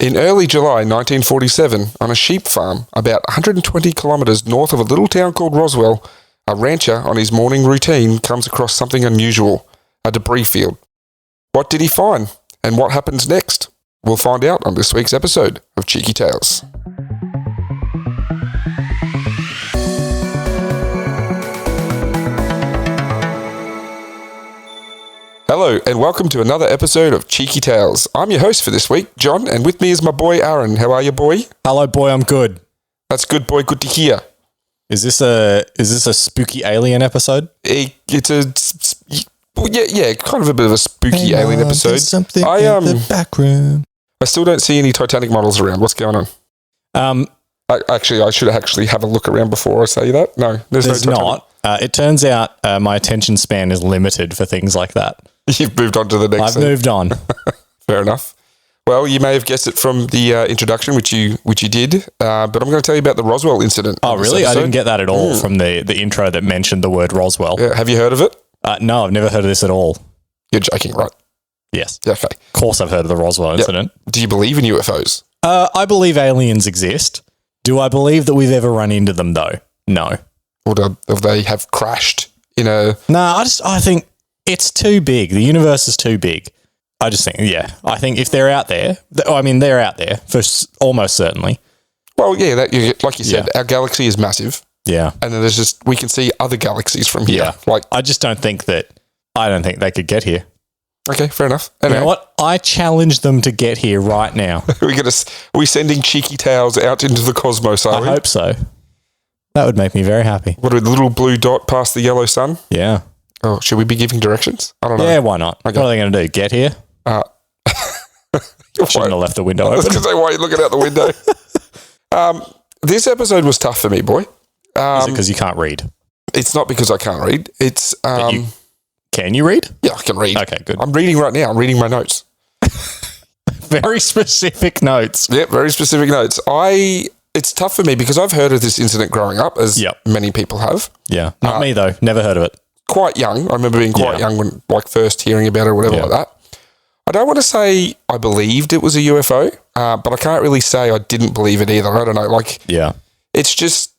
In early July 1947, on a sheep farm about 120 kilometres north of a little town called Roswell, a rancher on his morning routine comes across something unusual, a debris field. What did he find, and what happens next? We'll find out on this week's episode of Cheeky Tales. Hello, and welcome to another episode of Cheeky Tales. I'm your host for this week, John, and with me is my boy, Aaron. How are you, boy? Hello, boy. I'm good. That's good, boy. Good to hear. Is this a spooky alien episode? It's kind of a bit of a spooky alien episode. There's something in the back room. I still don't see any Titanic models around. What's going on? I should actually have a look around before I say that. No, there's no Titanic. Not. It turns out my attention span is limited for things like that. You've moved on to the next I've moved on. Fair enough. Well, you may have guessed it from the introduction, which you did, but I'm going to tell you about the Roswell incident. Oh, really? I didn't get that at all from the intro that mentioned the word Roswell. Yeah, have you heard of it? No, I've never heard of this at all. You're joking, right? Yes. Okay. Of course I've heard of the Roswell incident. Do you believe in UFOs? I believe aliens exist. Do I believe that we've ever run into them, though? No. Or do they have crashed in a... No, I think it's too big. The universe is too big. I just think, I think if they're out there, they're out there for almost certainly. Well, yeah, like you said, our galaxy is massive. Yeah. And then we can see other galaxies from here. Yeah. I don't think they could get here. Okay, fair enough. Anyway. You know what? I challenge them to get here right now. Are we sending cheeky tales out into the cosmos, are we? I hope so. That would make me very happy. What, with the little blue dot past the yellow sun? Yeah. Oh, should we be giving directions? I don't know. Yeah, why not? Okay. What are they going to do? Get here? Shouldn't have left the window open. I was going to say, why are you looking out the window? This episode was tough for me, boy. Is it because you can't read? It's not because I can't read. It's... Can you read? Yeah, I can read. Okay, good. I'm reading right now. I'm reading my notes. Very specific notes. Yeah, very specific notes. It's tough for me because I've heard of this incident growing up, as many people have. Yeah, not me though. Never heard of it. Quite young. I remember being quite young when, first hearing about it or whatever like that. I don't want to say I believed it was a UFO, but I can't really say I didn't believe it either. I don't know. It's just,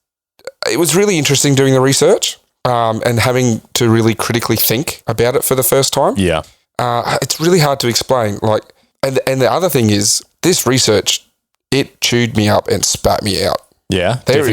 it was really interesting doing the research and having to really critically think about it for the first time. Yeah. It's really hard to explain. And the other thing is, this research, it chewed me up and spat me out. Yeah, there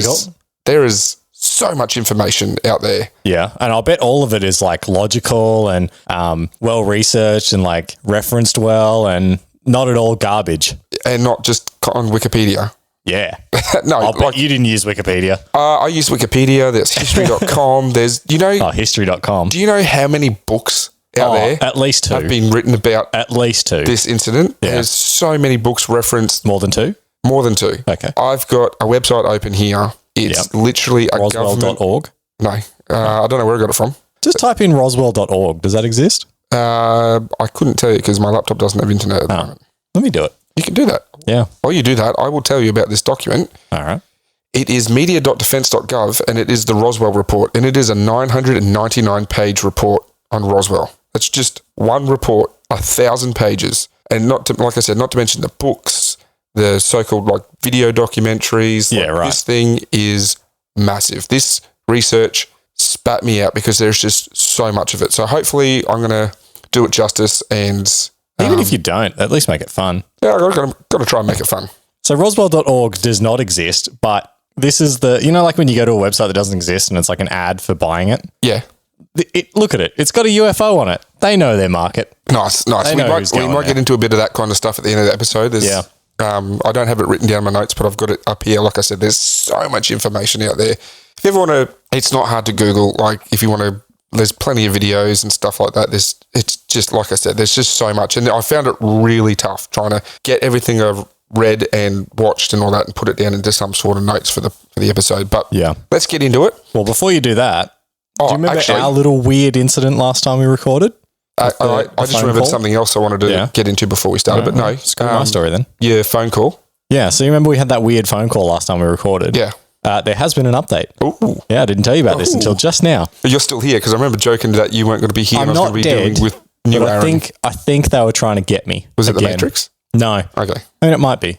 is so much information out there. Yeah, and I'll bet all of it is logical and well researched and referenced well and not at all garbage. And not just on Wikipedia. Yeah. No, I'll bet you didn't use Wikipedia. I use Wikipedia. There's history.com. There's, history.com. Do you know how many books out there at least 2 have been written about at least 2 this incident? Yeah. There's so many books referenced. More than 2? More than 2. Okay. I've got a website open here. It's literally a Roswell.org? No. I don't know where I got it from. Just type in Roswell.org. Does that exist? I couldn't tell you because my laptop doesn't have internet at the moment. Let me do it. You can do that. Yeah. While you do that, I will tell you about this document. All right. It is media.defense.gov and it is the Roswell report, and it is a 999-page report on Roswell. It's just one report, 1,000 pages, and not to mention the books, the so-called video documentaries. Yeah, right. This thing is massive. This research spat me out because there's just so much of it. So hopefully I'm going to do it justice, and even if you don't, at least make it fun. Yeah, I've got to try and make it fun. So Roswell.org does not exist, but this is when you go to a website that doesn't exist and it's an ad for buying it. Yeah. Look at it. It's got a UFO on it. They know their market. Nice. We might get into a bit of that kind of stuff at the end of the episode. I don't have it written down in my notes, but I've got it up here. Like I said, there's so much information out there. If you ever want to, it's not hard to Google. If you want to, there's plenty of videos and stuff like that. It's just, like I said, there's just so much. And I found it really tough trying to get everything I've read and watched and all that and put it down into some sort of notes for the episode. But let's get into it. Well, before you do that, do you remember our little weird incident last time we recorded? I just remembered something else I wanted to get into before we started, but no. Just go to my story then. Your phone call. Yeah, so you remember we had that weird phone call last time we recorded? Yeah. There has been an update. Ooh. Yeah, I didn't tell you about this until just now. But you're still here because I remember joking that you weren't going to be here. I'm and I was going to be dead, dealing with new Aaron. I think they were trying to get me. Was it the Matrix? No. Okay. I mean, it might be.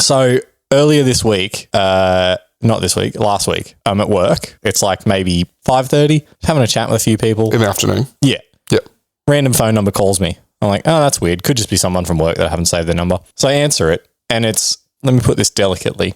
So earlier this week, not this week, last week, I'm at work. It's like maybe 5:30, having a chat with a few people. In the afternoon? Yeah. Yep. Random phone number calls me. I'm like, oh, that's weird. Could just be someone from work that I haven't saved their number. So I answer it, and it's, let me put this delicately,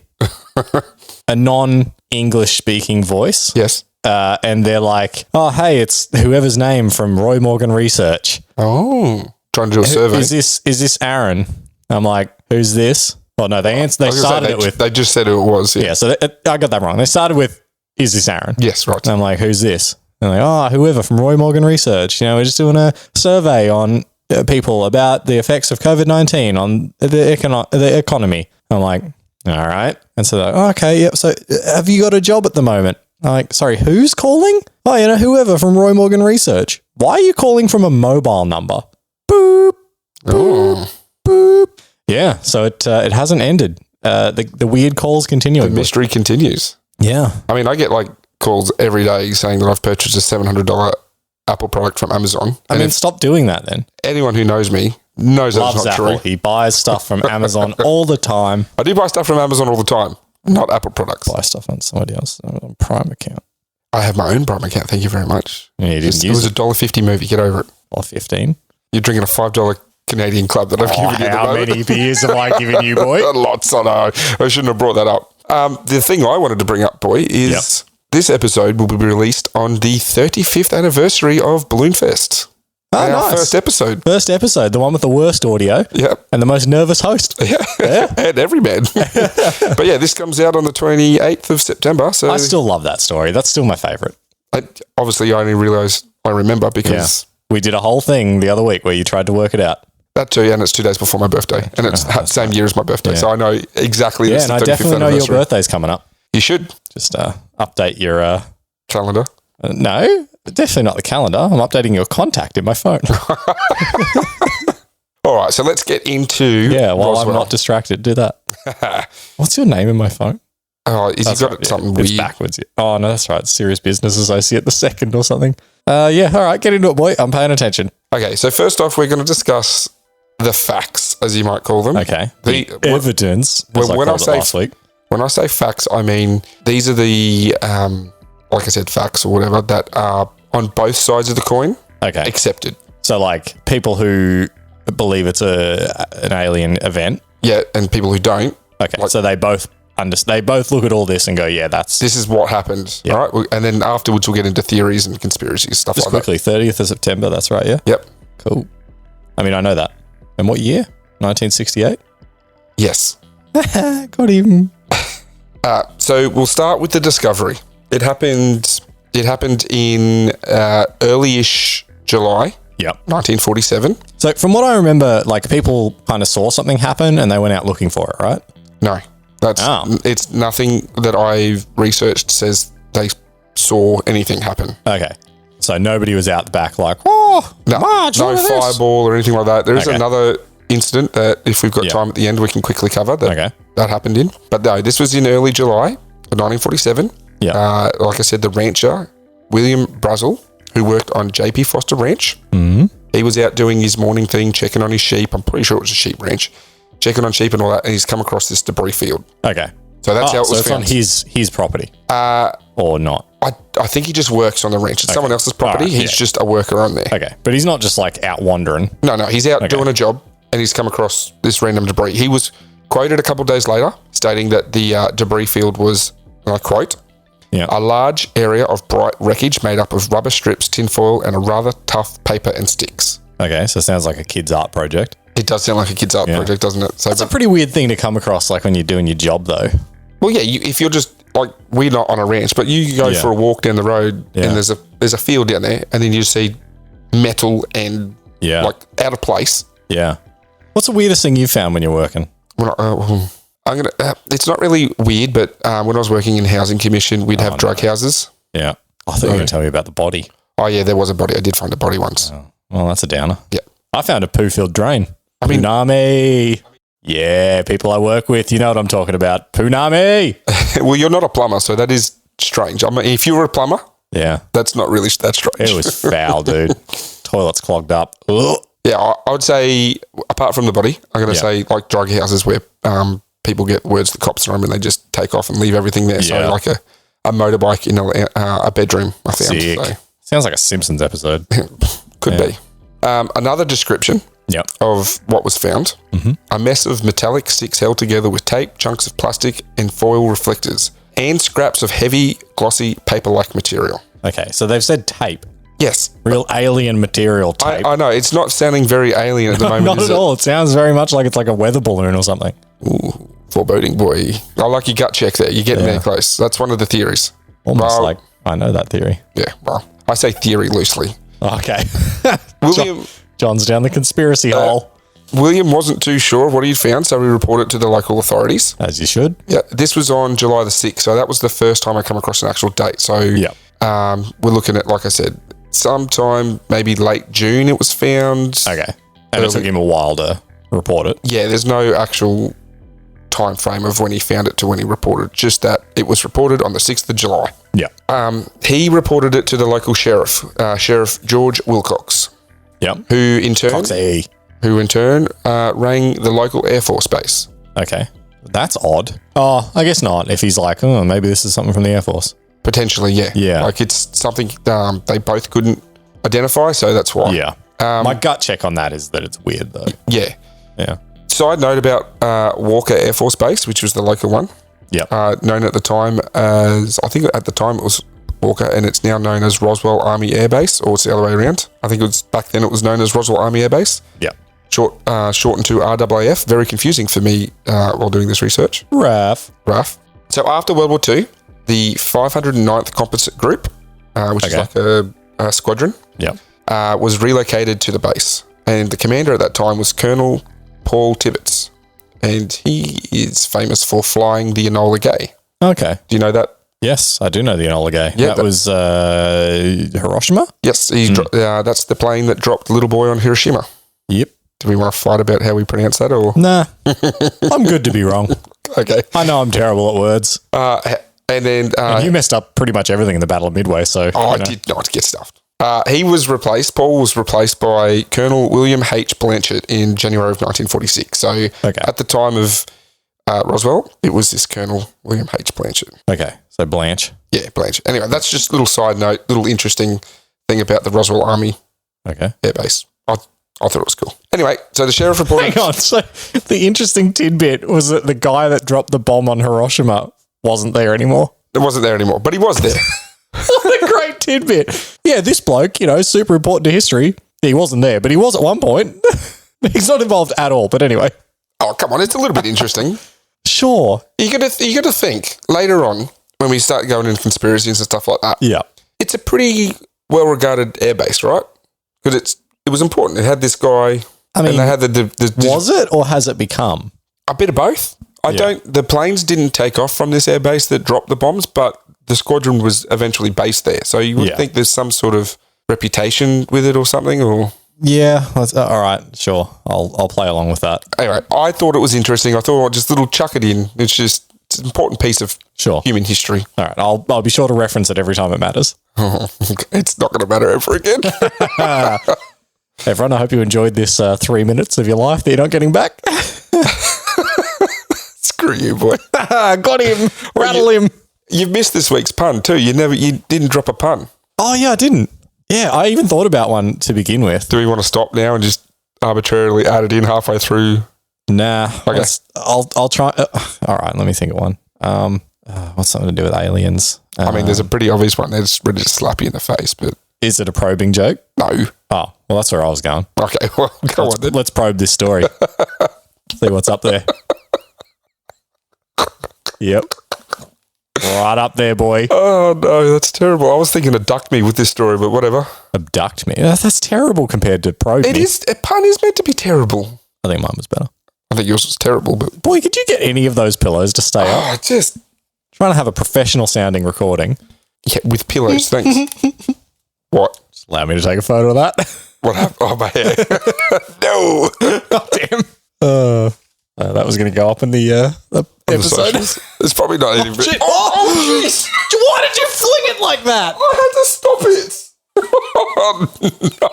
a non-English speaking voice. Yes. And they're like, oh, hey, it's whoever's name from Roy Morgan Research. Oh, trying to do a survey. Is this Aaron? I'm like, who's this? Oh, no, they started it with... They just said who it was. Yeah, so I got that wrong. They started with, is this Aaron? Yes, right. And I'm like, who's this? And they're like, oh, whoever from Roy Morgan Research. You know, we're just doing a survey on people about the effects of COVID-19 on the economy. I'm like, all right. And so they're like, oh, okay, yep. So have you got a job at the moment? I'm like, sorry, who's calling? Oh, you know, whoever from Roy Morgan Research. Why are you calling from a mobile number? Boop, boop, boop. Yeah, so it hasn't ended. The weird calls continue. The mystery continues. Yeah. I mean, I get like calls every day saying that I've purchased a $700 Apple product from Amazon. I mean, stop doing that then. Anyone who knows me knows that's not Apple. true. He buys stuff from Amazon all the time. I do buy stuff from Amazon all the time, not Apple products. Buy stuff on somebody else's Prime account. I have my own Prime account, thank you very much. Yeah, you didn't use it. It was a $1.50 movie, get over it. $1.15. You're drinking a $5 Canadian club that I've given you. How many beers have I given you, boy? Lots, I know. I shouldn't have brought that up. The thing I wanted to bring up, boy, is this episode will be released on the 35th anniversary of Balloon Fest. Oh, our nice. first episode. First episode, the one with the worst audio. Yep. And the most nervous host. Yeah. And every man. But yeah, this comes out on the 28th of September. So I still love that story. That's still my favourite. Obviously, I only realised I remember because... We did a whole thing the other week where you tried to work it out. That too, and it's 2 days before my birthday. And it's the same year as my birthday. Yeah. So I know exactly this. Yeah, and I definitely know your birthday's coming up. You should. Just update your... calendar? No, definitely not the calendar. I'm updating your contact in my phone. All right, so let's get into while Roswell. I'm not distracted, do that. What's your name in my phone? Oh, has he got something weird? It's backwards. Oh, no, that's right. Serious Business Associate the second or something. Yeah, all right, get into it, boy. I'm paying attention. Okay, so first off, we're going to discuss the facts, as you might call them. Okay. The evidence, as I called it last week. When I say facts, I mean these are the, like I said, facts or whatever, that are on both sides of the coin accepted. So like people who believe it's an alien event. Yeah, and people who don't. Okay, so they both look at all this and go, yeah, this is what happened, all right? And then afterwards we'll get into theories and conspiracies, stuff just like quickly, that. 30th of September, that's right, yeah? Yep. Cool. I mean, I know that. And what year? 1968? Yes. Got him. So we'll start with the discovery. It happened in early-ish July. Yep. 1947. So from what I remember, like people kind of saw something happen and they went out looking for it, right? No. It's nothing that I've researched says they saw anything happen. Okay. So nobody was out the back like, no fireball or anything like that. There is another incident that if we've got time at the end, we can quickly cover that happened in. But no, this was in early July of 1947. Yeah. Like I said, the rancher, William Brazel, who worked on J.P. Foster Ranch, he was out doing his morning thing, checking on his sheep. I'm pretty sure it was a sheep ranch. Checking on sheep and all that, and he's come across this debris field. Okay. So that's how it was found. So it's on his property? Or not? I think he just works on the ranch. It's someone else's property. He's just a worker on there. Okay. But he's not just like out wandering. No, he's out doing a job and he's come across this random debris. He was quoted a couple of days later stating that the debris field was, and I quote, a large area of bright wreckage made up of rubber strips, tinfoil, and a rather tough paper and sticks. Okay, so it sounds like a kid's art project. It does sound like a kid's art project, doesn't it? So that's a pretty weird thing to come across, like when you're doing your job, though. Well, yeah, if you're just like, we're not on a ranch, but you go for a walk down the road and there's a field down there, and then you see metal and like out of place. Yeah. What's the weirdest thing you found when you're working? It's not really weird, but when I was working in Housing Commission, we'd have drug houses. Yeah. I thought you were going to tell me about the body. Oh, yeah, there was a body. I did find a body once. Oh. Well, that's a downer. Yeah. I found a poo-filled drain. Punami. Yeah, people I work with, you know what I'm talking about. Punami. Well, you're not a plumber, so that is strange. I mean, if you were a plumber, that's not really that strange. It was foul, dude. Toilet's clogged up. Ugh. Yeah, I would say, apart from the body, I'm going to say like drug houses where people get words the cops are on and they just take off and leave everything there. So like a motorbike in a bedroom, I found. Sick. So. Sounds like a Simpsons episode. Could be. Another description of what was found. A mess of metallic sticks held together with tape, chunks of plastic and foil reflectors, and scraps of heavy, glossy, paper-like material. Okay, so they've said tape. Yes. Real alien material tape. I know. It's not sounding very alien at the moment, Not at all. It sounds very much like it's like a weather balloon or something. Ooh, foreboding, boy. I like your gut check there. You're getting there close. That's one of the theories. Almost like I know that theory. Yeah, well, I say theory loosely. Okay. William... John's down the conspiracy hole. William wasn't too sure of what he'd found, so he reported it to the local authorities. As you should. Yeah, this was on July the 6th, so that was the first time I come across an actual date. So we're looking at, like I said, sometime maybe late June it was found. Okay. And it took him a while to report it. Yeah, there's no actual time frame of when he found it to when he reported, just that it was reported on the 6th of July. Yeah. He reported it to the local sheriff, Sheriff George Wilcox. Yeah. Who in turn rang the local Air Force base. Okay. That's odd. Oh, I guess not. If he's like, oh, maybe this is something from the Air Force. Potentially, yeah. Yeah. Like it's something they both couldn't identify, so that's why. Yeah. My gut check on that is that it's weird, though. Yeah. Yeah. Side note about Walker Air Force Base, which was the local one. Yeah. Known at the time as, I think at the time it was Walker, and it's now known as Roswell Army Air Base, or it's the other way around. I think it was back then it was known as Roswell Army Air Base. Yeah. Shortened to RAAF. Very confusing for me while doing this research. RAF. So after World War II, the 509th Composite Group, which is like a squadron, was relocated to the base. And the commander at that time was Colonel Paul Tibbets. And he is famous for flying the Enola Gay. Okay. Do you know that? Yes, I do know the Enola Gay. Yeah, that was Hiroshima? Yes, that's the plane that dropped the little boy on Hiroshima. Yep. Do we want to fight about how we pronounce that? Or Nah, I'm good to be wrong. Okay. I know I'm terrible at words. And then... and you messed up pretty much everything in the Battle of Midway, so... I did not get stuffed. Paul was replaced by Colonel William H. Blanchard in January of 1946. So at the time of Roswell, it was this Colonel William H. Blanchard. Okay, so Blanche. Yeah, Blanchard. Anyway, that's just a little side note, little interesting thing about the Roswell Army Air Base. I thought it was cool. Anyway, so the sheriff reported... Hang on, so the interesting tidbit was that the guy that dropped the bomb on Hiroshima wasn't there anymore. It wasn't there anymore, but he was there. What a great tidbit. Yeah, this bloke, super important to history. He wasn't there, but he was at one point. He's not involved at all, but anyway. Oh, come on, it's a little bit interesting. Sure. You got to think later on when we start going into conspiracies and stuff like that. Yeah. It's a pretty well-regarded airbase, right? Because it was important. It had this guy. I mean, and they had the was it or has it become a bit of both? The planes didn't take off from this airbase that dropped the bombs, but the squadron was eventually based there. So you would think there's some sort of reputation with it or something, or yeah. All right, sure. I'll play along with that. Anyway, I thought it was interesting. I thought I'd just chuck it in. It's an important piece of human history. All right, I'll be sure to reference it every time it matters. It's not going to matter ever again. Everyone, I hope you enjoyed this 3 minutes of your life that you're not getting back. Screw you, boy. Got him. Rattle him. You've missed this week's pun too. You didn't drop a pun. Oh yeah, I didn't. Yeah, I even thought about one to begin with. Do we want to stop now and just arbitrarily add it in halfway through? Nah. Okay. I'll try. All right, let me think of one. What's something to do with aliens? I mean, there's a pretty obvious one that's ready to slap you in the face, but is it a probing joke? No. Oh, well, that's where I was going. Okay, well, go on then. Let's probe this story. See what's up there. Yep. Right up there, boy. Oh, no, that's terrible. I was thinking abduct me with this story, but whatever. Abduct me? That's terrible compared to probe me. It is. A pun is meant to be terrible. I think mine was better. I think yours was terrible, but... Boy, could you get any of those pillows to stay up? Just... Trying to have a professional sounding recording. Yeah, with pillows, thanks. What? Just allow me to take a photo of that. What happened? Oh, my hair. No. Oh, damn. That was going to go up in the episode. It's probably not any bit. Oh, jeez. Why did you fling it like that? I had to stop it. Oh, no.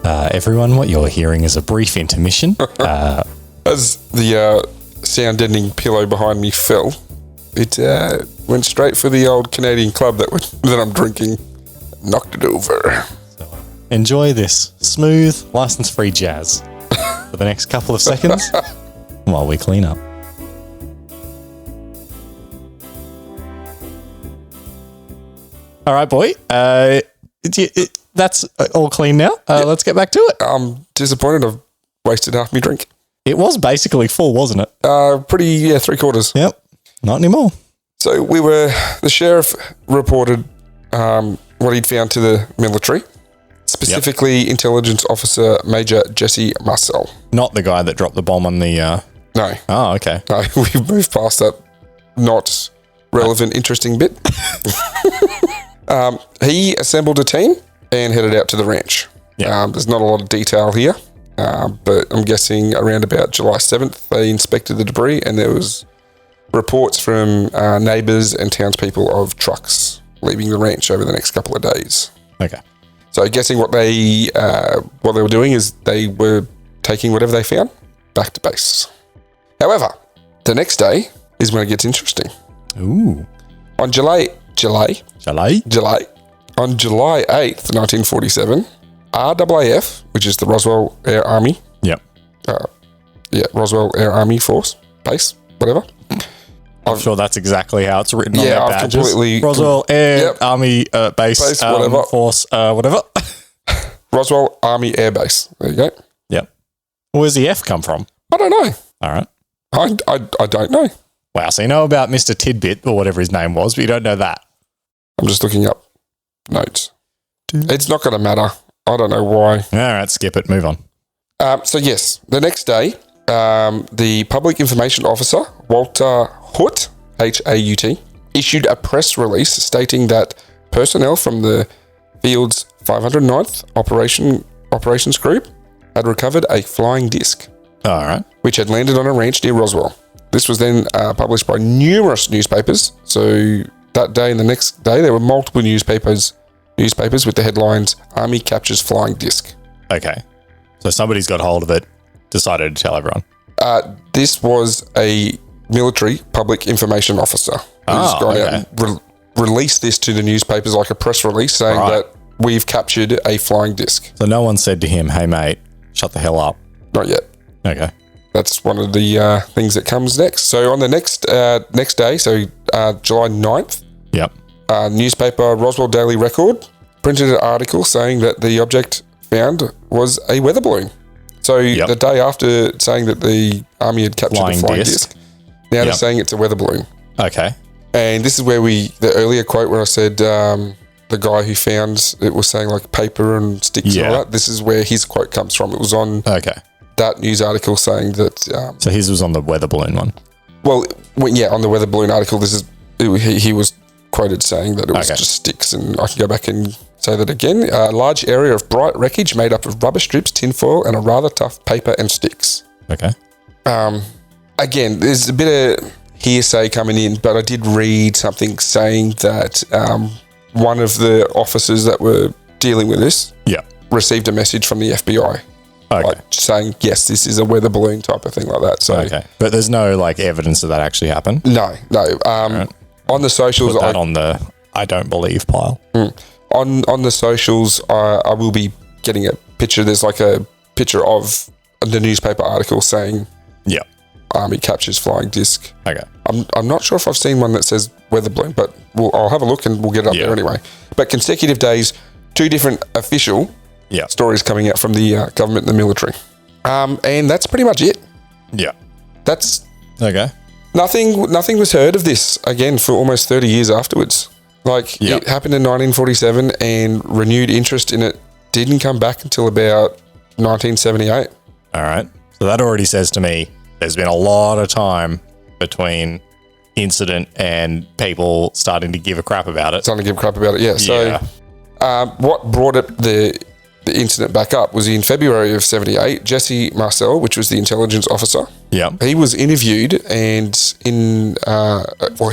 Everyone, what you're hearing is a brief intermission. As the sound-deadening pillow behind me fell, it went straight for the old Canadian club that I'm drinking. Knocked it over. So, enjoy this smooth, license-free jazz for the next couple of seconds while we clean up. All right, boy. That's all clean now. Let's get back to it. I'm disappointed I've wasted half my drink. It was basically full, wasn't it? Pretty, 3/4. Yep. Not anymore. So the sheriff reported what he'd found to the military, specifically Intelligence Officer Major Jesse Marcel. Not the guy that dropped the bomb on the... No. Oh, okay. No, we've moved past that not relevant, interesting bit. He assembled a team and headed out to the ranch. Yep. There's not a lot of detail here, but I'm guessing around about July 7th, they inspected the debris and there was reports from neighbours and townspeople of trucks leaving the ranch over the next couple of days. Okay. So guessing what they were doing is they were taking whatever they found back to base. However, the next day is when it gets interesting. Ooh. On July 8th, 1947, RAAF, which is the Roswell Air Army. Yep. Roswell Air Army Force Base, whatever. I'm sure that's exactly how it's written on their I've badges. completely... Roswell Air Army Base, whatever. Force, whatever. Roswell Army Air Base. There you go. Yep. Where's the F come from? I don't know. All right. I don't know. Wow, so you know about Mr. Tidbit or whatever his name was, but you don't know that. I'm just looking up notes. It's not going to matter. I don't know why. All right, skip it. Move on. So yes, the next day, the Public Information Officer, Walter Hutt, H-A-U-T, issued a press release stating that personnel from the field's 509th Operations Group had recovered a flying disc. All right. Which had landed on a ranch near Roswell. This was then published by numerous newspapers. So that day and the next day, there were multiple newspapers with the headlines, Army Captures Flying Disc. Okay. So somebody's got hold of it, decided to tell everyone. This was a military public information officer who's gone out and released this to the newspapers like a press release saying that we've captured a flying disc. So no one said to him, hey, mate, shut the hell up. Not yet. Okay. That's one of the things that comes next. So on the next day, so July 9th, newspaper Roswell Daily Record printed an article saying that the object found was a weather balloon. So the day after saying that the Army had captured the flying disc, now they're saying it's a weather balloon. Okay. And this is where the earlier quote where I said the guy who found it was saying like paper and sticks and all that, this is where his quote comes from. It was on that news article saying that... so his was on the weather balloon one? Well, on the weather balloon article, he was quoted saying that it was just sticks, and I can go back and say that again. A large area of bright wreckage made up of rubber strips, tinfoil, and a rather tough paper and sticks. Okay. Again, there's a bit of hearsay coming in, but I did read something saying that one of the officers that were dealing with this received a message from the FBI. Like saying, yes, this is a weather balloon type of thing like that. So, but there's no like evidence that actually happened? No. On the socials... Put that on the I don't believe pile. On the socials, I will be getting a picture. There's like a picture of the newspaper article saying Army captures flying disc. Okay. I'm not sure if I've seen one that says weather balloon, but I'll have a look and we'll get it up there anyway. But consecutive days, 2 different official stories coming out from the government and the military. And that's pretty much it. Yeah. That's... Okay. Nothing was heard of this, again, for almost 30 years afterwards. Like, it happened in 1947 and renewed interest in it didn't come back until about 1978. All right. So that already says to me there's been a lot of time between incident and people starting to give a crap about it. So what brought up the incident back up was in February of 78, Jesse Marcel, which was the intelligence officer. He was interviewed he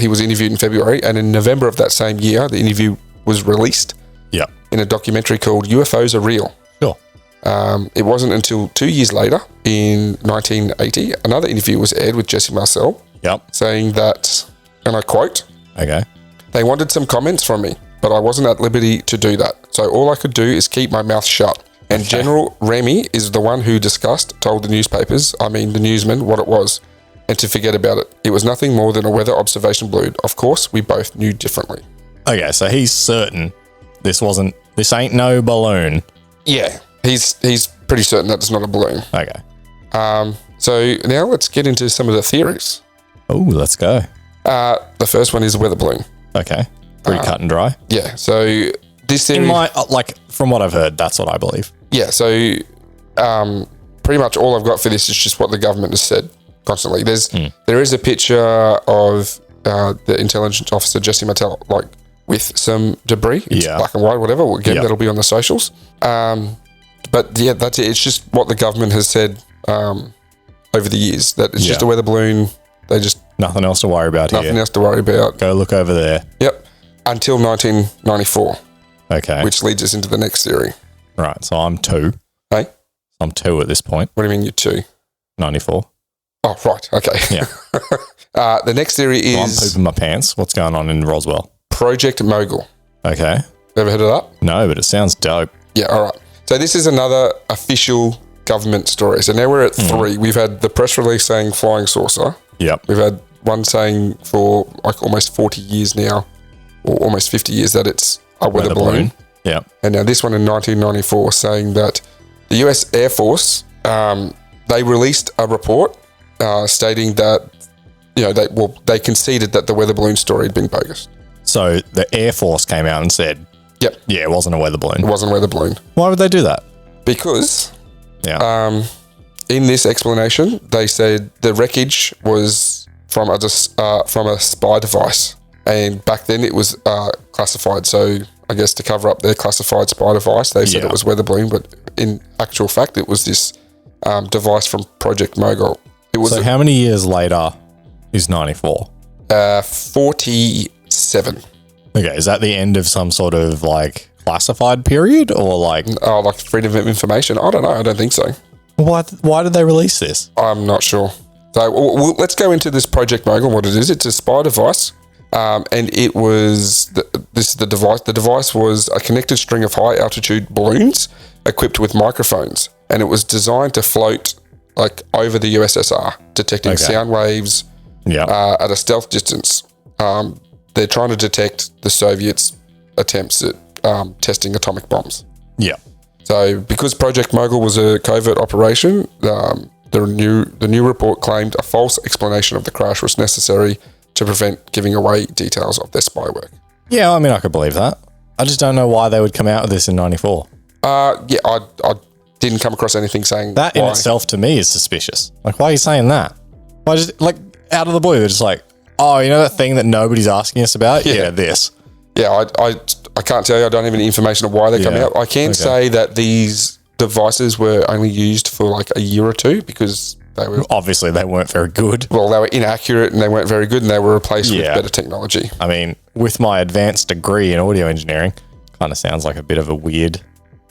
was interviewed in February, and in November of that same year, the interview was released in a documentary called UFOs Are Real. Sure. It wasn't until 2 years later, in 1980, another interview was aired with Jesse Marcel, saying that, and I quote, okay, "They wanted some comments from me, but I wasn't at liberty to do that. So all I could do is keep my mouth shut. And General Remy is the one who told the newspapers, I mean the newsmen, what it was, and to forget about it. It was nothing more than a weather observation balloon. Of course, we both knew differently." Okay, so he's certain this ain't no balloon. Yeah, he's pretty certain that it's not a balloon. Okay. So now let's get into some of the theories. Oh, let's go. The first one is a weather balloon. Okay. Pretty cut and dry. Yeah, so this theory... from what I've heard, that's what I believe. Yeah, so pretty much all I've got for this is just what the government has said constantly. There is a picture of the intelligence officer, Jesse Martel, with some debris. It's black and white, whatever. Again, that'll be on the socials. But yeah, that's it. It's just what the government has said over the years, that it's just a weather balloon. Nothing else to worry about here. Nothing else to worry about. Go look over there. Yep. Until 1994. Okay. Which leads us into the next theory. Right. So I'm 2. Hey? I'm 2 at this point. What do you mean you're 2? 94. Oh, right. Okay. Yeah. The next theory is... I'm pooping my pants. What's going on in Roswell? Project Mogul. Okay. Ever heard of that? No, but it sounds dope. Yeah, all right. So this is another official government story. So now we're at 3. We've had the press release saying flying saucer. Yep. We've had one saying for almost 40 years now, or almost 50 years, that it's a weather balloon. Yep. And now this one in 1994 saying that the US Air Force, they released a report stating that, they conceded that the weather balloon story had been bogus. So the Air Force came out and said, yep. Yeah, it wasn't a weather balloon. It wasn't a weather balloon. Why would they do that? Because in this explanation, they said the wreckage was from a spy device. And back then it was classified. So I guess to cover up their classified spy device, they said it was weather balloon. But in actual fact, it was this device from Project Mogul. So how many years later is 94? 47. Okay, is that the end of some sort of classified period or freedom of information? I don't know. I don't think so. Why did they release this? I'm not sure. So let's go into this Project Mogul, what it is. It's a spy device, and it was the device. The device was a connected string of high altitude balloons equipped with microphones, and it was designed to float over the USSR, detecting sound waves at a stealth distance. They're trying to detect the Soviets' attempts at testing atomic bombs. Yeah. So because Project Mogul was a covert operation, the new report claimed a false explanation of the crash was necessary to prevent giving away details of their spy work. Yeah, I mean, I could believe that. I just don't know why they would come out with this in 94. I didn't come across anything saying that in itself to me is suspicious. Why are you saying that? Why just out of the blue they're just oh, you know that thing that nobody's asking us about? Yeah, this. Yeah, I can't tell you. I don't have any information of why they come out. I can say that these devices were only used for a year or 2 because they were... Obviously, they weren't very good. Well, they were inaccurate and they weren't very good and they were replaced with better technology. I mean, with my advanced degree in audio engineering, kind of sounds like a bit of a weird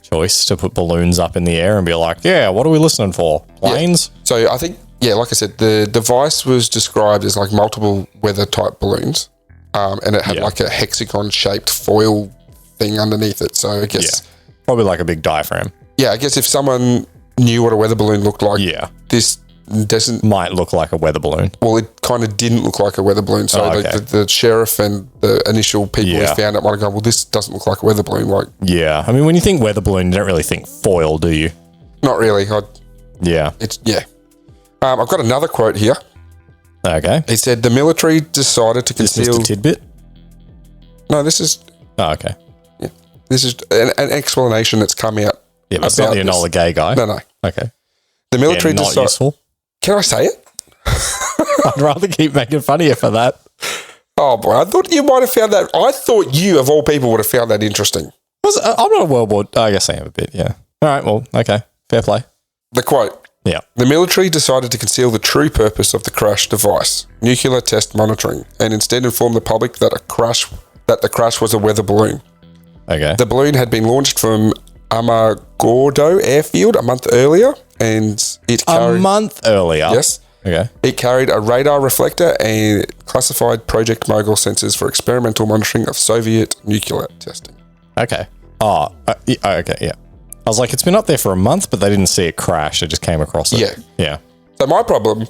choice to put balloons up in the air and be what are we listening for? Planes? Yeah. So I think, like I said, the device was described as multiple weather type balloons. And it had a hexagon-shaped foil thing underneath it. So I guess... Yeah. Probably a big diaphragm. Yeah, I guess if someone knew what a weather balloon looked like, this doesn't... Might look like a weather balloon. Well, it kind of didn't look like a weather balloon. So the sheriff and the initial people who found it might have gone, well, this doesn't look like a weather balloon. Yeah. I mean, when you think weather balloon, you don't really think foil, do you? Not really. Yeah. I've got another quote here. Okay. He said, the military decided to conceal... Is this Mr. Tidbit? No, this is... Oh, okay. Yeah. This is an explanation that's come out. Yeah, but it's not the Enola Gay guy. No. Okay. The military not decided... useful. Can I say it? I'd rather keep making fun of you for that. Oh, boy. I thought you might have found that... I thought you, of all people, would have found that interesting. I'm not a World War... I guess I am a bit, yeah. All right, well, okay. Fair play. The quote... Yeah. The military decided to conceal the true purpose of the crash device, nuclear test monitoring, and instead inform the public that the crash was a weather balloon. Okay. The balloon had been launched from Amargourdo airfield a month earlier, and it carried... A month earlier? Yes. Okay. It carried a radar reflector and classified Project Mogul sensors for experimental monitoring of Soviet nuclear testing. Okay. Okay, yeah. I was like, it's been up there for a month, but they didn't see it crash. They just came across it. Yeah. So my problem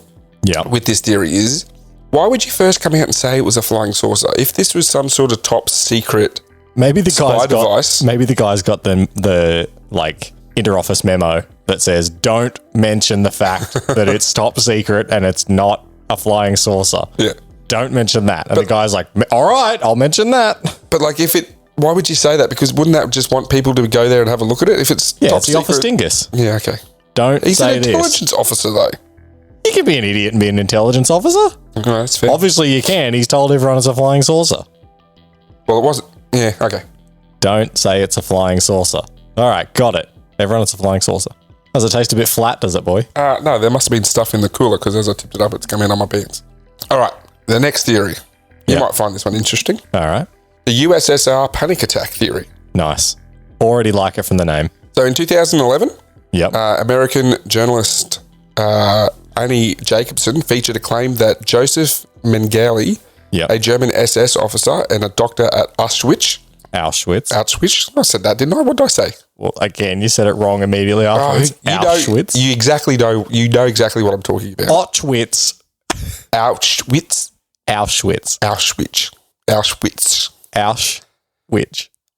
with this theory is, why would you first come out and say it was a flying saucer? If this was some sort of top secret spy device... Maybe the guy's got the like, inter-office memo that says, don't mention the fact that it's top secret and it's not a flying saucer. Yeah. Don't mention that. And the guy's like, all right, I'll mention that. But like, why would you say that? Because wouldn't that just want people to go there and have a look at it? If it's top it's the secret, office dingus. Yeah, okay. Don't He's say an this. intelligence officer, though. You can be an idiot and be an intelligence officer. Okay, that's fair. Obviously you can. He's told everyone it's a flying saucer. Well, it wasn't. Yeah, okay. Don't say it's a flying saucer. All right, got it. Everyone, it's a flying saucer. Does it taste a bit flat, does it, boy? No, there must have been stuff in the cooler because as I tipped it up, it's coming on my pants. All right, the next theory. You might find this one interesting. All right. The USSR panic attack theory. Nice. Already like it from the name. So in 2011, American journalist Annie Jacobson featured a claim that Joseph Mengele, a German SS officer and a doctor at Auschwitz. I said that, didn't I? What did I say? Well, again, you said it wrong immediately afterwards. Auschwitz. You know exactly what I'm talking about. Auschwitz.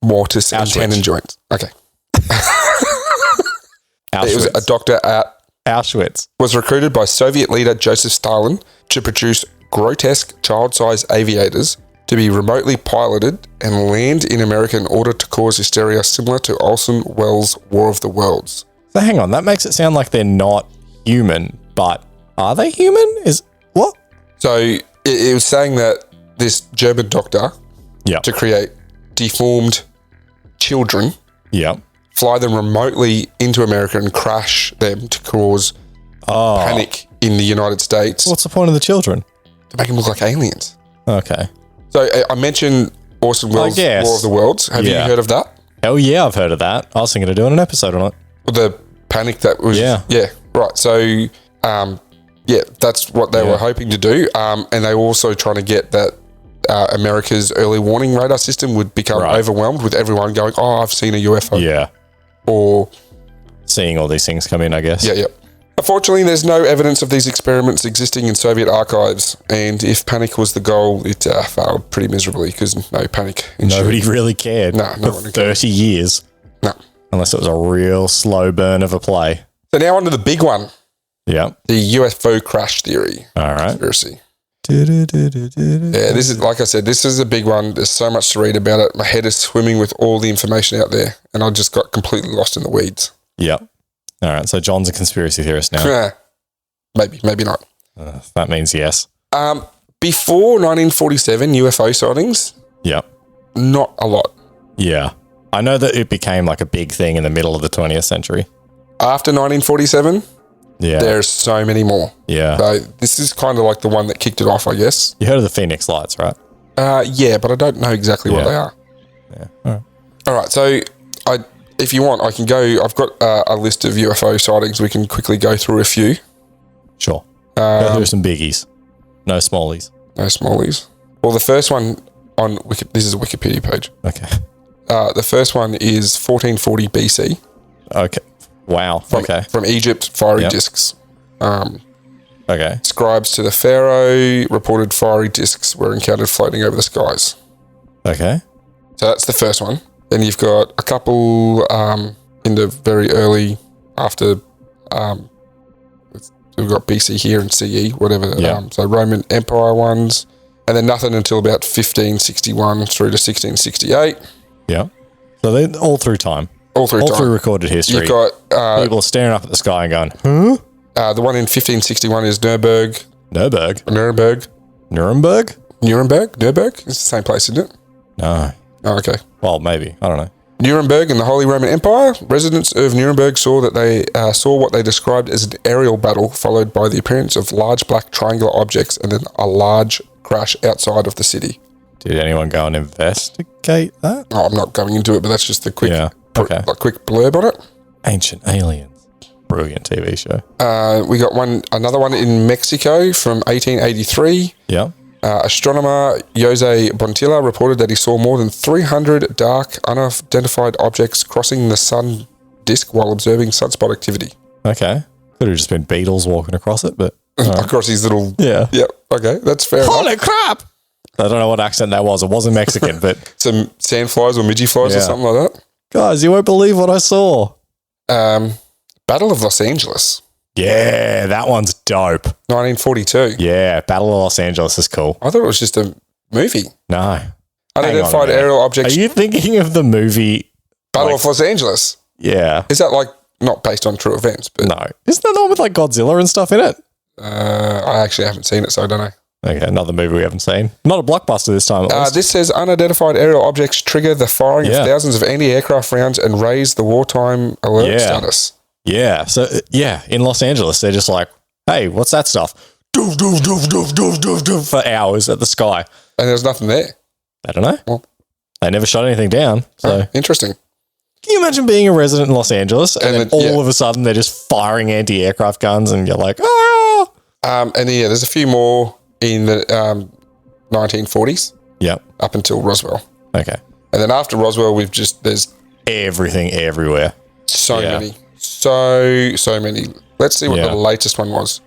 Mortis and tendon joints. Okay. It was a doctor at Auschwitz. Was recruited by Soviet leader Joseph Stalin to produce grotesque child-sized aviators to be remotely piloted and land in America in order to cause hysteria similar to Orson Welles' War of the Worlds. So hang on, that makes it sound like they're not human, but are they human? What? So it was saying that this German doctor, to create deformed children, fly them remotely into America and crash them to cause panic in the United States. What's the point of the children? To make them look like aliens. Okay. So I mentioned Orson Welles' War of the Worlds. Have you heard of that? Oh yeah, I've heard of that. I was thinking of doing an episode on it. The panic that was... Yeah, right. So, that's what they were hoping to do. And they were also trying to get that America's early warning radar system would become overwhelmed with everyone going, I've seen a UFO. Yeah. Or... seeing all these things come in, I guess. Yeah. Unfortunately, there's no evidence of these experiments existing in Soviet archives, and if panic was the goal, it failed pretty miserably because no panic ensued. Nobody really cared for 30 years. No. Unless it was a real slow burn of a play. So now on to the big one. Yeah. The UFO crash theory. All right. Conspiracy. This is, like I said, this is a big one. There's so much to read about it. My head is swimming with all the information out there, and I just got completely lost in the weeds. Yep. All right, so John's a conspiracy theorist now. Maybe not. That means yes. Before 1947, UFO sightings? Yep. Not a lot. Yeah. I know that it became like a big thing in the middle of the 20th century. After 1947? Yeah. There's so many more. Yeah. So this is kind of like the one that kicked it off, I guess. You heard of the Phoenix Lights, right? Yeah, but I don't know exactly what they are. Yeah. All right, so if you want, I can go. I've got a list of UFO sightings. We can quickly go through a few. Sure. Go through some biggies. No smallies. No smallies. Well, the first one on this is a Wikipedia page. Okay. The first one is 1440 BC. Okay. Wow. From Egypt, fiery discs. Okay. Scribes to the Pharaoh reported fiery discs were encountered floating over the skies. Okay. So that's the first one. Then you've got a couple in the very early after. We've got BC here and CE, whatever. Yeah. So Roman Empire ones, and then nothing until about 1561 through to 1668. Yeah. So they're all through time. All through recorded history. You've got people staring up at the sky and going, huh? The one in 1561 is Nuremberg. Nuremberg? Nuremberg? It's the same place, isn't it? No. Oh, okay. Well, maybe. I don't know. Nuremberg and the Holy Roman Empire. Residents of Nuremberg saw what they described as an aerial battle, followed by the appearance of large black triangular objects and then a large crash outside of the city. Did anyone go and investigate that? Oh, I'm not going into it, but that's just the quick like quick blurb on it. Ancient Aliens. Brilliant TV show. We got another one in Mexico from 1883. Yeah. Astronomer Jose Bontilla reported that he saw more than 300 dark, unidentified objects crossing the sun disk while observing sunspot activity. Okay. Could have just been beetles walking across it, but... Across these little... Yeah. Yep. Okay, that's fair enough. Holy crap! I don't know what accent that was. It wasn't Mexican, but... Some sandflies or midgie flies or something like that. Guys, you won't believe what I saw. Battle of Los Angeles. Yeah, that one's dope. 1942. Yeah, Battle of Los Angeles is cool. I thought it was just a movie. No. Unidentified aerial objects. Are you thinking of the movie... Battle of Los Angeles? Yeah. Is that like not based on true events? But no. Isn't that the one with like Godzilla and stuff in it? I actually haven't seen it, so I don't know. Okay, another movie we haven't seen. Not a blockbuster this time, at least. This says unidentified aerial objects trigger the firing of thousands of anti-aircraft rounds and raise the wartime alert status. Yeah. So, in Los Angeles, they're just like, hey, what's that stuff? Doof, doof, doof, doof, doof, doof, doof, for hours at the sky. And there's nothing there. I don't know. Well, they never shot anything down. So interesting. Can you imagine being a resident in Los Angeles and then all of a sudden they're just firing anti-aircraft guns and you're like, ah! And there's a few more in the 1940s. Yep. Up until Roswell. Okay. And then after Roswell, there's everything everywhere. So many. So many. Let's see what the latest one was.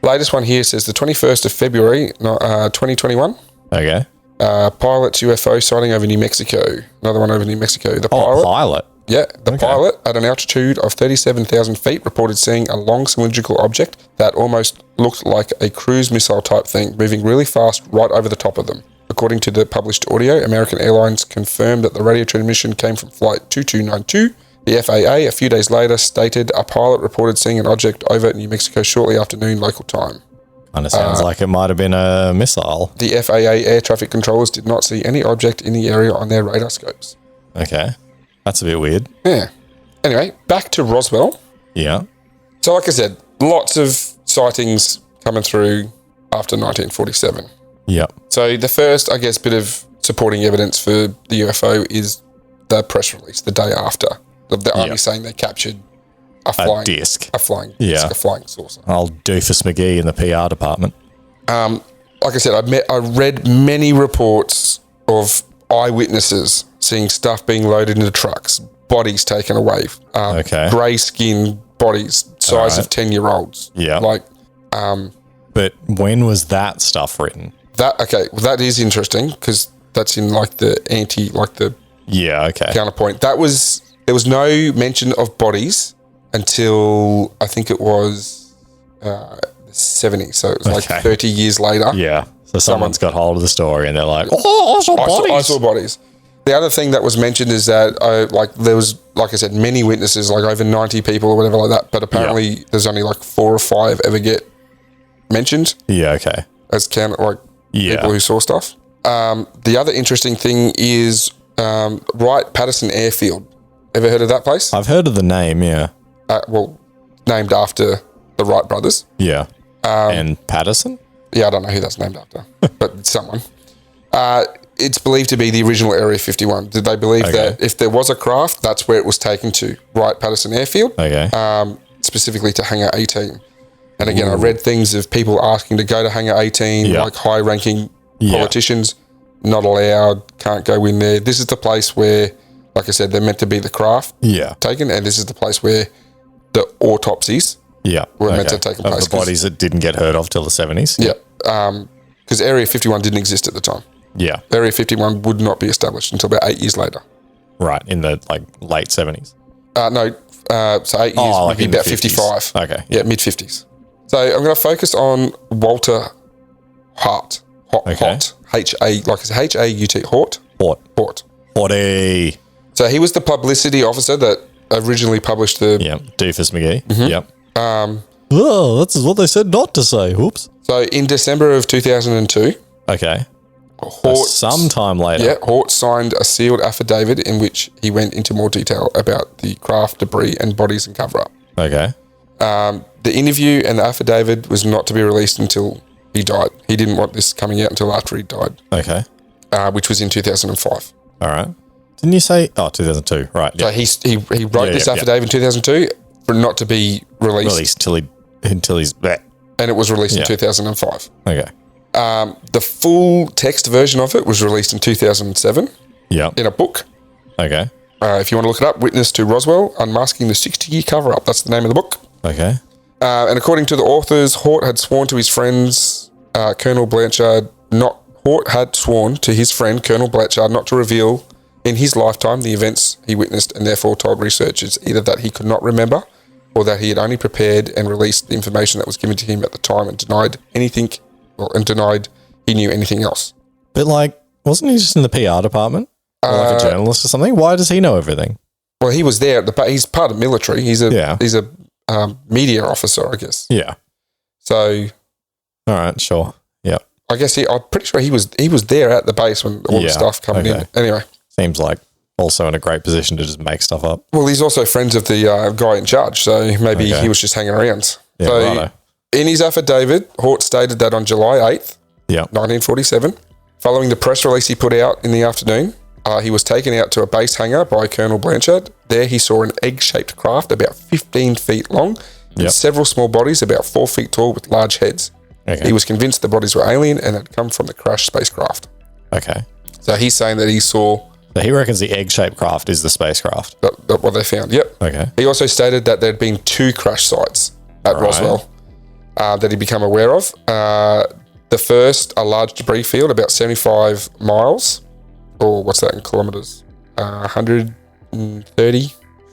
Latest one here says the 21st of February, 2021. Okay. Pilot's UFO sighting over New Mexico. Another one over New Mexico. The pilot? Yeah, the pilot at an altitude of 37,000 feet reported seeing a long cylindrical object that almost looked like a cruise missile type thing, moving really fast right over the top of them. According to the published audio, American Airlines confirmed that the radio transmission came from Flight 2292. The FAA, a few days later, stated a pilot reported seeing an object over New Mexico shortly after noon local time. Kind of sounds like it might have been a missile. The FAA air traffic controllers did not see any object in the area on their radar scopes. Okay. That's a bit weird. Yeah. Anyway, back to Roswell. Yeah. So like I said, lots of sightings coming through after 1947. Yep. So the first, I guess, bit of supporting evidence for the UFO is the press release the day after of the Army saying they captured a flying disc. A flying disc, a flying saucer. Old Doofus McGee in the PR department. Like I said, I read many reports of eyewitnesses seeing stuff being loaded into trucks, bodies taken away, grey skin bodies, size of 10-year-olds. Yeah. But when was that stuff written? That is interesting because that's in the counterpoint. There was no mention of bodies until I think it was the 70s. So it was 30 years later. Yeah. So someone's got hold of the story and they're like, oh, I saw bodies. I saw bodies. The other thing that was mentioned is that there was, like I said, many witnesses, like over 90 people or whatever like that. But apparently there's only 4 or 5 ever get mentioned. Yeah, okay. As people who saw stuff. The other interesting thing is Wright-Patterson Airfield. Ever heard of that place? I've heard of the name, yeah. Named after the Wright brothers. Yeah. And Patterson? Yeah, I don't know who that's named after, but someone. It's believed to be the original Area 51. Did they believe that if there was a craft, that's where it was taken to, Wright-Patterson Airfield, specifically to Hangar 18. And again, I read things of people asking to go to Hangar 18, like high-ranking politicians, not allowed, can't go in there. This is the place where, like I said, they're meant to be the craft taken, and this is the place where the autopsies were meant to take place. Of the bodies that didn't get heard of till the 70s? Yeah. Because Area 51 didn't exist at the time. Yeah. Area 51 would not be established until about 8 years later. Right, in the late 70s? No, so 8 years would be about 55. Okay. Yeah, mid-50s. So I'm going to focus on Walter Hart. Hart. H-A, like I said, H-A-U-T, Hart. Horty. So he was the publicity officer that originally published the... Yeah, Doofus McGee. Mm-hmm. Yep. That's what they said not to say. Oops. So in December of 2002... Okay. Hort, sometime later. Yeah, Hort signed a sealed affidavit in which he went into more detail about the craft, debris, and bodies and cover-up. Okay. The interview and the affidavit was not to be released until he died. He didn't want this coming out until after he died. Okay. Which was in 2005. All right. Didn't you say? Oh, 2002. Right. So he wrote this affidavit in 2002 for not to be released. Until he's back. And it was released in 2005. Okay. The full text version of it was released in 2007 in a book. Okay. If you want to look it up, Witness to Roswell, Unmasking the 60-Year Cover-Up. That's the name of the book. Okay. And according to the authors, Hort had sworn to his friends, Colonel Blanchard, Hort had sworn to his friend, Colonel Blanchard, not to reveal in his lifetime the events he witnessed, and therefore told researchers either that he could not remember or that he had only prepared and released the information that was given to him at the time and denied he knew anything else. But wasn't he just in the PR department? Or like a journalist or something? Why does he know everything? Well, he was there. He's part of the military. He's a media officer, I guess. Yeah. So. All right, sure. Yeah. I guess I'm pretty sure he was there at the base when all the stuff coming in. Anyway. Seems like also in a great position to just make stuff up. Well, he's also friends of the guy in charge, so maybe he was just hanging around. Yeah, so righto. In his affidavit, Hort stated that on July 8th, 1947, following the press release he put out in the afternoon, he was taken out to a base hangar by Colonel Blanchard. There he saw an egg-shaped craft about 15 feet long and several small bodies about 4 feet tall with large heads. Okay. He was convinced the bodies were alien and had come from the crashed spacecraft. Okay. So he's saying that he saw... So he reckons the egg-shaped craft is the spacecraft. What they found, yep. Okay. He also stated that there had been 2 crash sites at Roswell that he'd become aware of. The first, a large debris field about 75 miles, or what's that in kilometres? 130?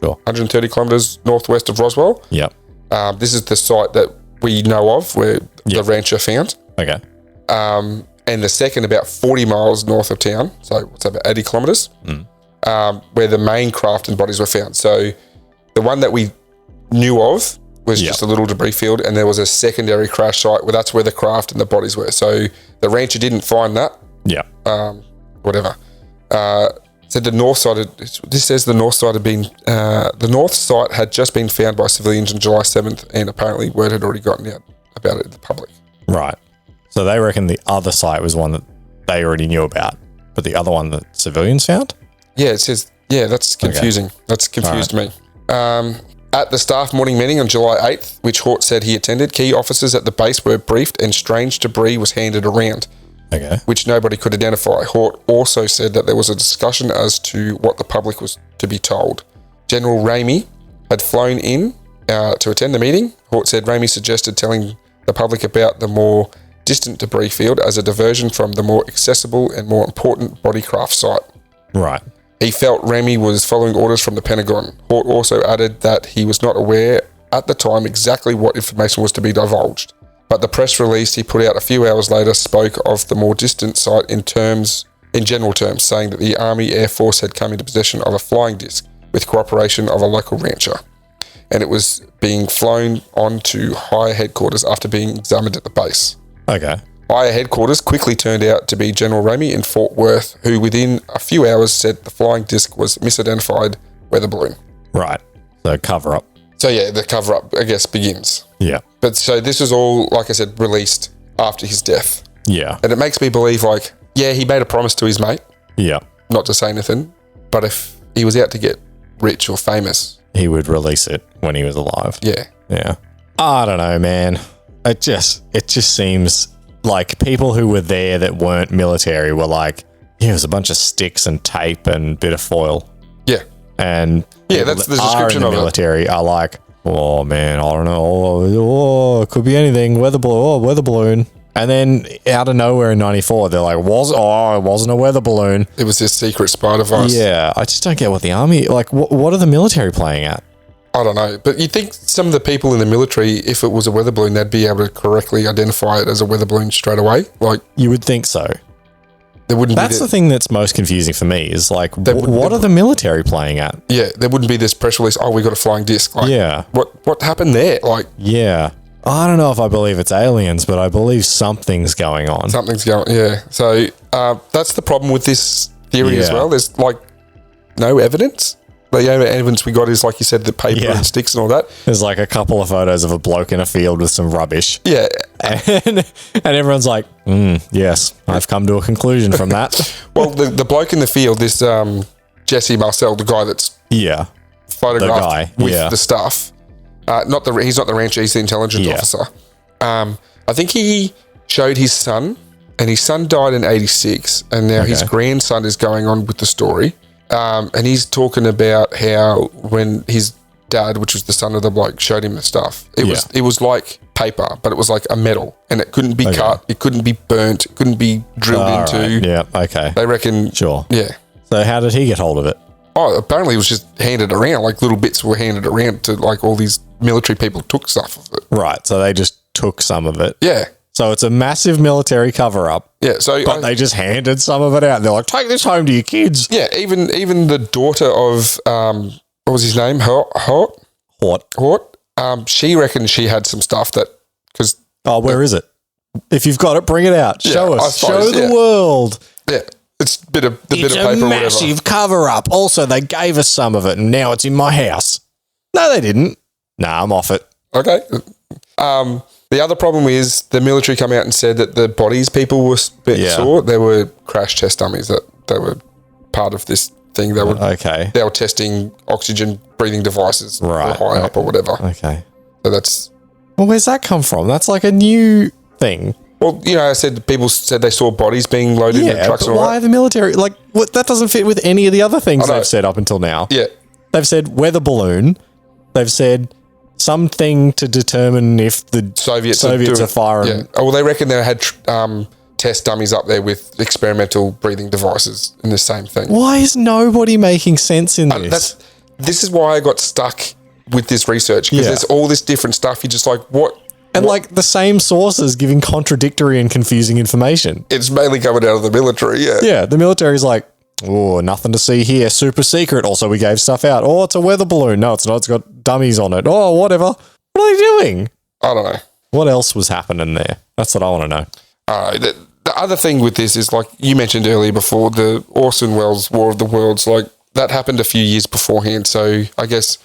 Sure. 130 kilometres northwest of Roswell. Yep. This is the site that we know of where the rancher found. Okay. And the second about 40 miles north of town, so what's that, about 80 kilometres, where the main craft and bodies were found. So the one that we knew of was just a little debris field, and there was a secondary crash site where that's where the craft and the bodies were. So the rancher didn't find that. Yeah. Whatever. Said the north side, this says the north side had been, the north site had just been found by civilians on July 7th, and apparently word had already gotten out about it to the public. Right. So they reckon the other site was one that they already knew about, but the other one that civilians found? Yeah, it says, that's confusing. Okay. That's confused me. At the staff morning meeting on July 8th, which Hort said he attended, key officers at the base were briefed and strange debris was handed around, which nobody could identify. Hort also said that there was a discussion as to what the public was to be told. General Ramey had flown in to attend the meeting. Hort said Ramey suggested telling the public about the more distant debris field as a diversion from the more accessible and more important bodycraft site. Right. He felt Ramey was following orders from the Pentagon. Hort also added that he was not aware at the time exactly what information was to be divulged, but the press release he put out a few hours later spoke of the more distant site in general terms, saying that the Army Air Force had come into possession of a flying disc with cooperation of a local rancher, and it was being flown on to higher headquarters after being examined at the base. Okay. Higher headquarters quickly turned out to be General Ramey in Fort Worth, who within a few hours said the flying disc was misidentified weather balloon. Right. So cover up. So the cover up, I guess, begins. Yeah. But so this is all, like I said, released after his death. Yeah. And it makes me believe, he made a promise to his mate. Yeah. Not to say anything, but if he was out to get rich or famous, he would release it when he was alive. Yeah. Yeah. I don't know, man. It just seems like people who were there that weren't military were like, it was a bunch of sticks and tape and bit of foil. Yeah. And that's the description of the military are like, oh man, I don't know. It could be anything. Weather balloon. And then out of nowhere in 94, they're like, it wasn't a weather balloon. It was this secret spy device. Yeah. I just don't get what the army, what are the military playing at? I don't know, but you'd think some of the people in the military, if it was a weather balloon, they'd be able to correctly identify it as a weather balloon straight away. You would think so. There wouldn't. That's the thing that's most confusing for me is what are the military playing at? Yeah, there wouldn't be this press release. Oh, we got a flying disc. What happened there? Yeah, I don't know if I believe it's aliens, but I believe something's going on. Yeah. So that's the problem with this theory as well. There's no evidence. The only evidence we got is, like you said, the paper and sticks and all that. There's a couple of photos of a bloke in a field with some rubbish. Yeah. And everyone's like, yes, I've come to a conclusion from that. Well, the bloke in the field, this Jesse Marcel, the guy that's photographed with the stuff. He's not the rancher, he's the intelligence officer. I think he showed his son, and his son died in 86, and now his grandson is going on with the story. And he's talking about how when his dad, which was the son of the bloke, showed him the stuff, it was like paper, but it was like a metal, and it couldn't be cut, it couldn't be burnt, it couldn't be drilled into. Right. Yeah, okay. They reckon. Sure. Yeah. So how did he get hold of it? Oh, apparently it was just handed around, like little bits were handed around to like all these military people took stuff of it. Right, so they just took some of it. Yeah. So it's a massive military cover-up. Yeah, so but they just handed some of it out. They're like, take this home to your kids. Yeah, even the daughter of, what was his name? Hort. She reckons she had some stuff that, because... Oh, where is it? If you've got it, bring it out. Show us. Suppose, show the world. Yeah, it's a bit of paper. It's a massive cover-up. Also, they gave us some of it, and now it's in my house. No, they didn't. Nah, I'm off it. Okay. The other problem is the military come out and said that the bodies people saw, they were crash test dummies, that they were part of this thing. They were testing oxygen breathing devices high up or whatever. Okay. So that's... Well, where's that come from? That's like a new thing. Well, I said people said they saw bodies being loaded in the trucks. But why the military? Like, that doesn't fit with any of the other things they've said up until now. Yeah. They've said weather balloon. They've said something to determine if the Soviets are firing. Yeah. Oh, well, they reckon they had test dummies up there with experimental breathing devices in the same thing. Why is nobody making sense in this? This is why I got stuck with this research, because there's all this different stuff. You're just like, what? And like the same sources giving contradictory and confusing information. It's mainly coming out of the military, yeah. Yeah, the military's like, oh, nothing to see here. Super secret. Also, we gave stuff out. Oh, it's a weather balloon. No, it's not. It's got dummies on it. Oh, whatever. What are they doing? I don't know. What else was happening there? That's what I want to know. The other thing with this is, like you mentioned earlier before, the Orson Welles War of the Worlds, like that happened a few years beforehand. So I guess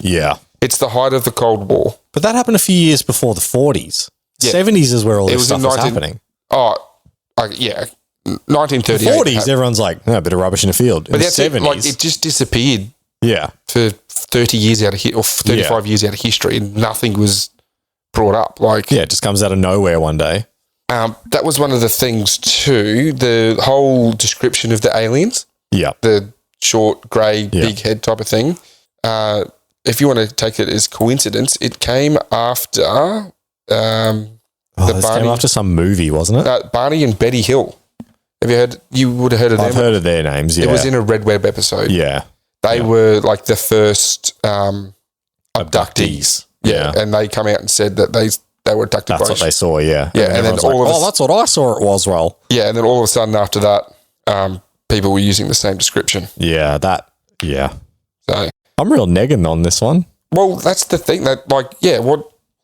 it's the height of the Cold War. But that happened a few years before the 40s. Yeah. 70s is where all this stuff was happening. Yeah. 1938. The 40s, everyone's like, a bit of rubbish in the field. But in the 70s, it just disappeared. Yeah. For 30 years out of or 35 years out of history, and nothing was brought up. It just comes out of nowhere one day. That was one of the things too. The whole description of the aliens. Yeah. The short, grey, big head type of thing. If you want to take it as coincidence, it came after. This came after some movie, wasn't it? Barney and Betty Hill. Have you heard? You would have heard of them. I've heard of their names. Yeah, it was in a Red Web episode. Yeah, they were like the first abductees. Yeah, and they come out and said that they were abducted. That's what they saw. Yeah, and then that's what I saw at Roswell. Yeah, and then all of a sudden after that, people were using the same description. Yeah, So I'm real negging on this one. Well, that's the thing that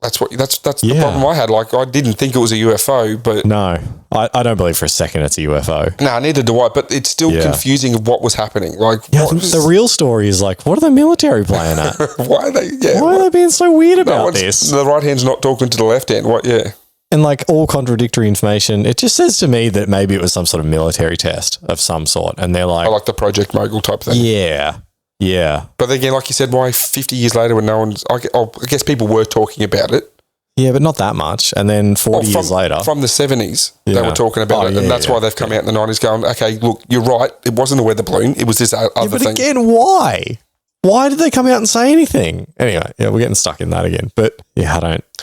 That's the problem I had. Like, I didn't think it was a UFO, but... No, I don't believe for a second it's a UFO. No, neither do I, but it's still confusing of what was happening. Like, the real story is like, what are the military playing at? Why are they being so weird about this? The right hand's not talking to the left hand. What? Yeah. And like all contradictory information, it just says to me that maybe it was some sort of military test of some sort. And they're like... like the Project Mogul type thing. Yeah. Yeah. But again, like you said, why 50 years later when no one's... I guess people were talking about it. Yeah, but not that much. And then 40 years later... From the 70s, they were talking about it. And that's why they've come out in the 90s going, okay, look, you're right. It wasn't a weather balloon. It was this other thing. But again, why? Why did they come out and say anything? Anyway, we're getting stuck in that again. But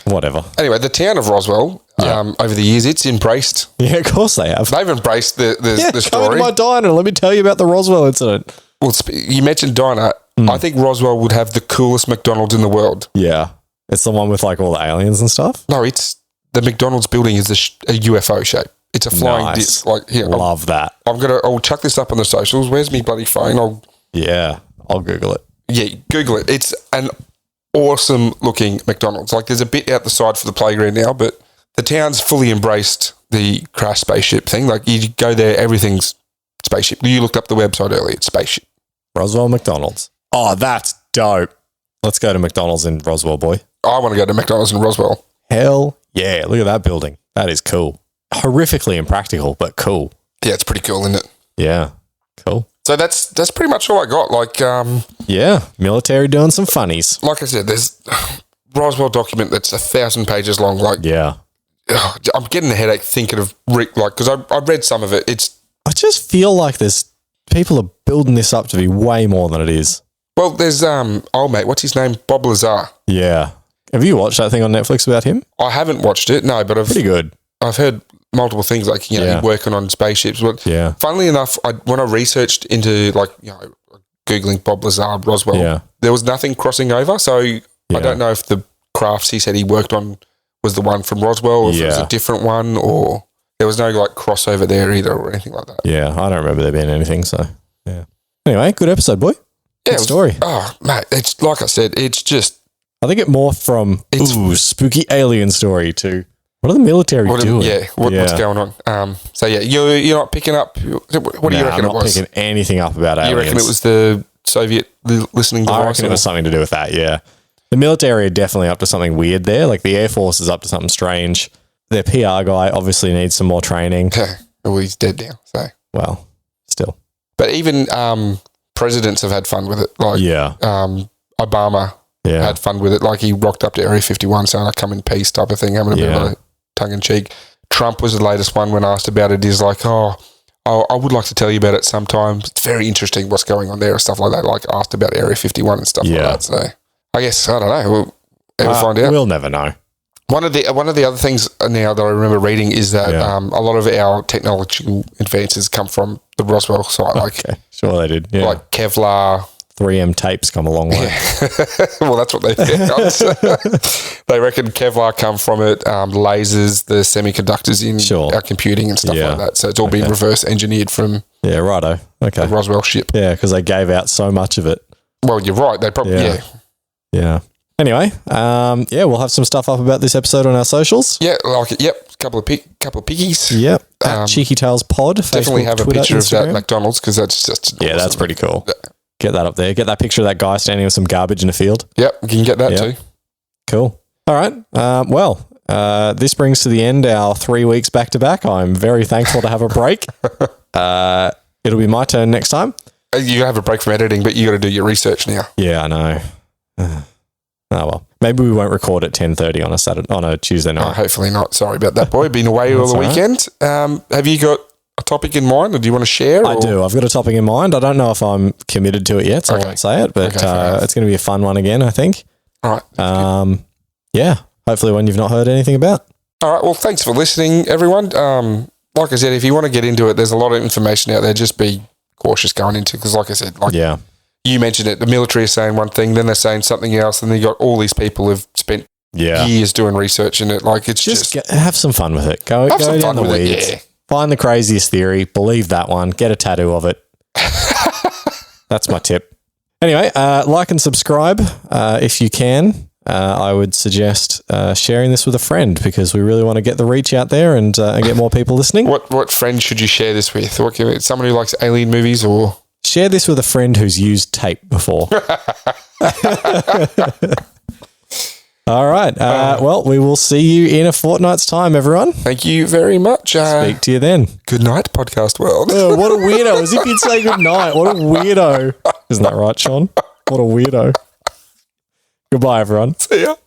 whatever. Anyway, the town of Roswell, over the years, it's embraced... Yeah, of course they have. They've embraced the story. Come into my diner. Let me tell you about the Roswell incident. Well, you mentioned diner. I think Roswell would have the coolest McDonald's in the world. Yeah. It's the one with like all the aliens and stuff? No, it's the McDonald's building is a UFO shape. It's a flying disc. Like, here, love that. I'll chuck this up on the socials. Where's me bloody phone? I'll Google it. Yeah, Google it. It's an awesome looking McDonald's. Like, there's a bit out the side for the playground now, but the town's fully embraced the crash spaceship thing. Like, you go there, everything's spaceship. You looked up the website earlier. It's spaceship. Roswell McDonald's. Oh, that's dope. Let's go to McDonald's in Roswell, boy. I want to go to McDonald's in Roswell. Hell yeah. Look at that building. That is cool. Horrifically impractical, but cool. Yeah, it's pretty cool, isn't it? Yeah. Cool. So that's pretty much all I got. Like, yeah, military doing some funnies. Like I said, there's Roswell document that's 1,000 pages long. Like, yeah, I'm getting a headache thinking of because I read some of it. I just feel like there's people are building this up to be way more than it is. Well, there's old mate, what's his name? Bob Lazar. Yeah, have you watched that thing on Netflix about him? I haven't watched it, no, but pretty good. I've heard multiple things like working on spaceships. But funnily enough, when I researched into googling Bob Lazar Roswell, there was nothing crossing over. So I don't know if the crafts he said he worked on was the one from Roswell, or if it was a different one, or there was no crossover there either, or anything like that. Yeah, I don't remember there being anything. So yeah. Anyway, good episode, boy. Good story. Oh, mate, it's like I said, it's just. I think it more from spooky alien story to. What are the military doing? What's going on? So you're not picking up. What do you reckon it was? I'm not picking anything up about aliens. You reckon it was the Soviet listening device? I reckon it was something to do with that. Yeah, the military are definitely up to something weird there. Like the Air Force is up to something strange. Their PR guy obviously needs some more training. Well, he's dead now. So still. But even presidents have had fun with it. Like Obama had fun with it. Like he rocked up to Area 51 saying, "I come in peace" type of thing, having a bit of a tongue in cheek. Trump was the latest one when asked about it. He's like, I would like to tell you about it sometime. It's very interesting what's going on there and stuff like that. Like asked about Area 51 and stuff like that. So I guess, I don't know. We'll ever find out. We'll never know. One of the other things now that I remember reading is that a lot of our technological advances come from the Roswell site. Like, sure they did. Yeah. Like Kevlar. 3M tapes come a long way. Well, that's what they found. They reckon Kevlar come from it, lasers, the semiconductors in our computing and stuff like that. So it's all been reverse engineered from righto. Okay. The Roswell ship. Yeah, because they gave out so much of it. Well, you're right. They probably, Yeah. Anyway, we'll have some stuff up about this episode on our socials. Yeah, like it. Yep, couple of piggies. Yep, at Cheeky Tales Pod. Definitely Facebook, have Twitter, a picture Instagram. of that McDonald's because that's just awesome. That's pretty cool. Get that up there. Get that picture of that guy standing with some garbage in a field. Yep, you can get that too. Cool. All right. This brings to the end our 3 weeks back to back. I'm very thankful to have a break. It'll be my turn next time. You have a break from editing, but you got to do your research now. Yeah, I know. Oh well, maybe we won't record at 10:30 on a Tuesday night. Hopefully not. Sorry about that, boy. Been away all the weekend. Have you got a topic in mind, or do you want to share? I do. I've got a topic in mind. I don't know if I'm committed to it yet, so I won't say it. But it's going to be a fun one again, I think. All right. Hopefully one you've not heard anything about. All right. Well, thanks for listening, everyone. Like I said, if you want to get into it, there's a lot of information out there. Just be cautious going into, because like I said, you mentioned it, the military is saying one thing, then they're saying something else, and then you got all these people who've spent years doing research in it. Like it's just have some fun with it. Go down the weeds. Find the craziest theory, believe that one, get a tattoo of it. That's my tip. Anyway, like and subscribe if you can. I would suggest sharing this with a friend, because we really want to get the reach out there and get more people listening. What friend should you share this with? Someone who likes alien movies, or share this with a friend who's used tape before. All right. Well, we will see you in a fortnight's time, everyone. Thank you very much. Speak to you then. Good night, podcast world. Oh, what a weirdo. As if you'd say good night. What a weirdo. Isn't that right, Sean? What a weirdo. Goodbye, everyone. See ya.